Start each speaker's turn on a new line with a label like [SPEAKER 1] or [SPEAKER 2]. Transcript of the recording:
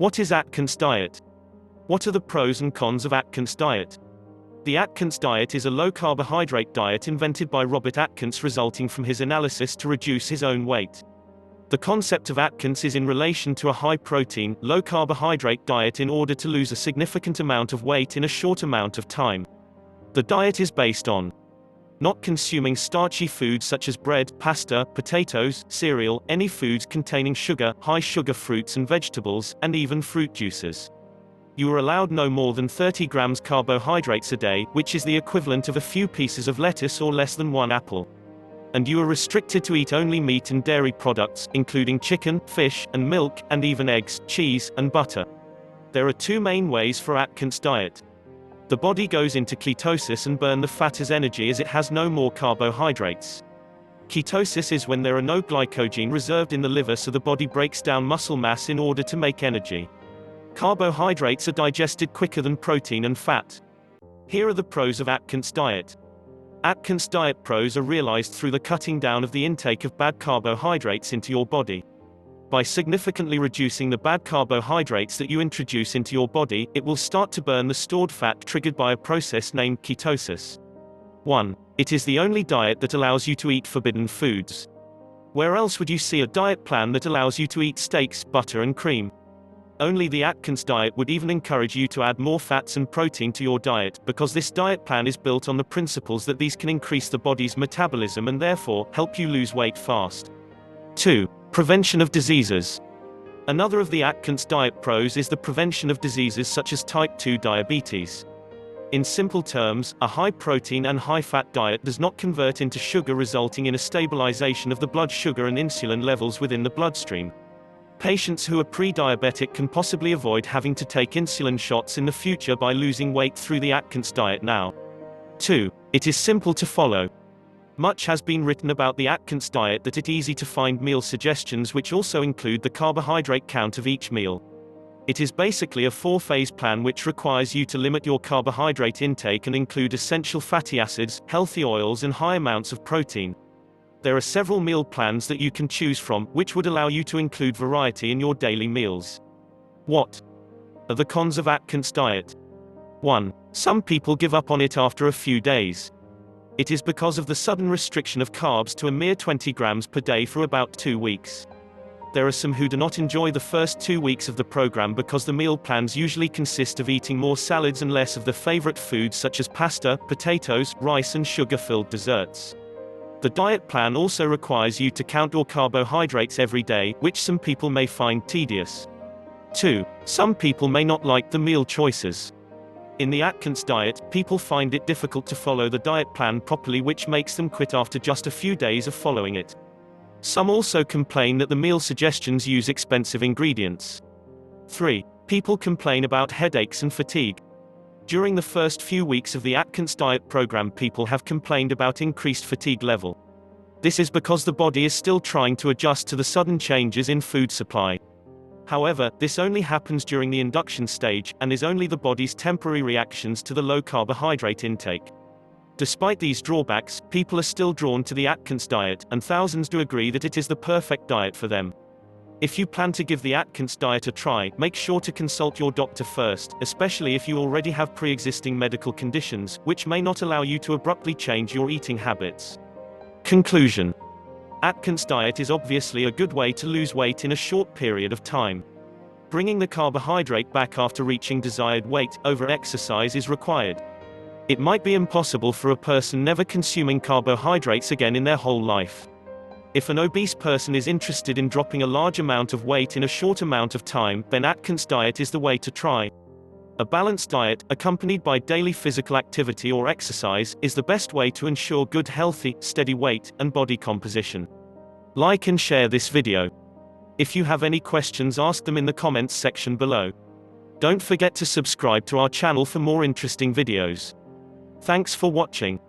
[SPEAKER 1] What is Atkins Diet? What are the pros and cons of Atkins Diet? The Atkins Diet is a low-carbohydrate diet invented by Robert Atkins resulting from his analysis to reduce his own weight. The concept of Atkins is in relation to a high-protein, low-carbohydrate diet in order to lose a significant amount of weight in a short amount of time. The diet is based on not consuming starchy foods such as bread, pasta, potatoes, cereal, any foods containing sugar, high-sugar fruits and vegetables, and even fruit juices. You are allowed no more than 30 grams carbohydrates a day, which is the equivalent of a few pieces of lettuce or less than one apple. And you are restricted to eat only meat and dairy products, including chicken, fish, and milk, and even eggs, cheese, and butter. There are two main ways for Atkins diet. The body goes into ketosis and burns the fat as energy as it has no more carbohydrates. Ketosis is when there are no glycogen reserved in the liver, so the body breaks down muscle mass in order to make energy. Carbohydrates are digested quicker than protein and fat. Here are the pros of Atkins diet. Atkins diet pros are realized through the cutting down of the intake of bad carbohydrates into your body. By significantly reducing the bad carbohydrates that you introduce into your body, it will start to burn the stored fat triggered by a process named ketosis. 1. It is the only diet that allows you to eat forbidden foods. Where else would you see a diet plan that allows you to eat steaks, butter and cream? Only the Atkins diet would even encourage you to add more fats and protein to your diet, because this diet plan is built on the principles that these can increase the body's metabolism and therefore help you lose weight fast. 2. Prevention of diseases. Another of the Atkins diet pros is the prevention of diseases such as type 2 diabetes. In simple terms, a high-protein and high-fat diet does not convert into sugar, resulting in a stabilization of the blood sugar and insulin levels within the bloodstream. Patients who are pre-diabetic can possibly avoid having to take insulin shots in the future by losing weight through the Atkins diet now. 2. It is simple to follow. Much has been written about the Atkins diet that it is easy to find meal suggestions which also include the carbohydrate count of each meal. It is basically a 4-phase plan which requires you to limit your carbohydrate intake and include essential fatty acids, healthy oils and high amounts of protein. There are several meal plans that you can choose from, which would allow you to include variety in your daily meals. What are the cons of Atkins diet? 1. Some people give up on it after a few days. It is because of the sudden restriction of carbs to a mere 20 grams per day for about 2 weeks. There are some who do not enjoy the first 2 weeks of the program because the meal plans usually consist of eating more salads and less of their favorite foods such as pasta, potatoes, rice and sugar-filled desserts. The diet plan also requires you to count your carbohydrates every day, which some people may find tedious. 2. Some people may not like the meal choices. In the Atkins diet, people find it difficult to follow the diet plan properly, which makes them quit after just a few days of following it. Some also complain that the meal suggestions use expensive ingredients. 3. People complain about headaches and fatigue. During the first few weeks of the Atkins diet program, people have complained about increased fatigue level. This is because the body is still trying to adjust to the sudden changes in food supply. However, this only happens during the induction stage, and is only the body's temporary reactions to the low carbohydrate intake. Despite these drawbacks, people are still drawn to the Atkins diet, and thousands do agree that it is the perfect diet for them. If you plan to give the Atkins diet a try, make sure to consult your doctor first, especially if you already have pre-existing medical conditions, which may not allow you to abruptly change your eating habits. Conclusion. Atkins diet is obviously a good way to lose weight in a short period of time. Bringing the carbohydrate back after reaching desired weight over exercise is required. It might be impossible for a person never consuming carbohydrates again in their whole life. If an obese person is interested in dropping a large amount of weight in a short amount of time, then Atkins diet is the way to try. A balanced diet, accompanied by daily physical activity or exercise, is the best way to ensure good, healthy, steady weight and body composition. Like and share this video. If you have any questions, ask them in the comments section below. Don't forget to subscribe to our channel for more interesting videos. Thanks for watching.